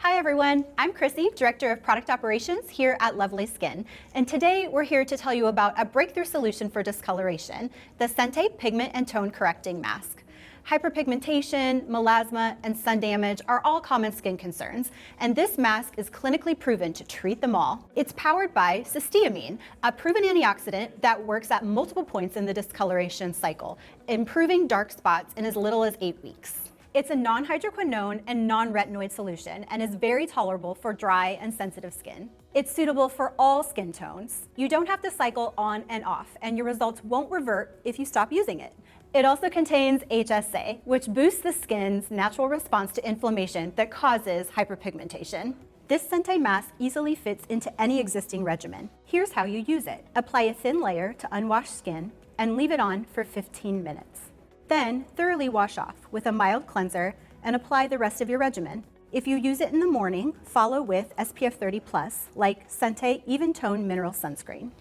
Hi everyone, I'm Chrissy, Director of Product Operations here at Lovely Skin, and today we're here to tell you about a breakthrough solution for discoloration, the Sente Pigment and Tone Correcting Mask. Hyperpigmentation, melasma, and sun damage are all common skin concerns, and this mask is clinically proven to treat them all. It's powered by Cysteamine, a proven antioxidant that works at multiple points in the discoloration cycle, improving dark spots in as little as 8 weeks. It's a non-hydroquinone and non-retinoid solution and is very tolerable for dry and sensitive skin. It's suitable for all skin tones. You don't have to cycle on and off, and your results won't revert if you stop using it. It also contains HSA, which boosts the skin's natural response to inflammation that causes hyperpigmentation. This Sente mask easily fits into any existing regimen. Here's how you use it. Apply a thin layer to unwashed skin and leave it on for 15 minutes. Then thoroughly wash off with a mild cleanser and apply the rest of your regimen. If you use it in the morning, follow with SPF 30+, like Sente Even Tone Mineral Sunscreen.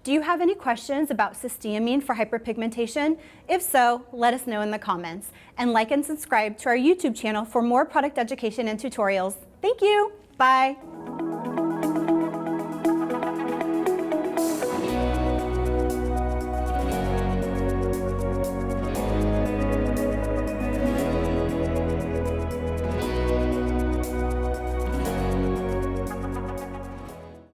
Do you have any questions about cysteamine for hyperpigmentation? If so, let us know in the comments. And like and subscribe to our YouTube channel for more product education and tutorials. Thank you. Bye.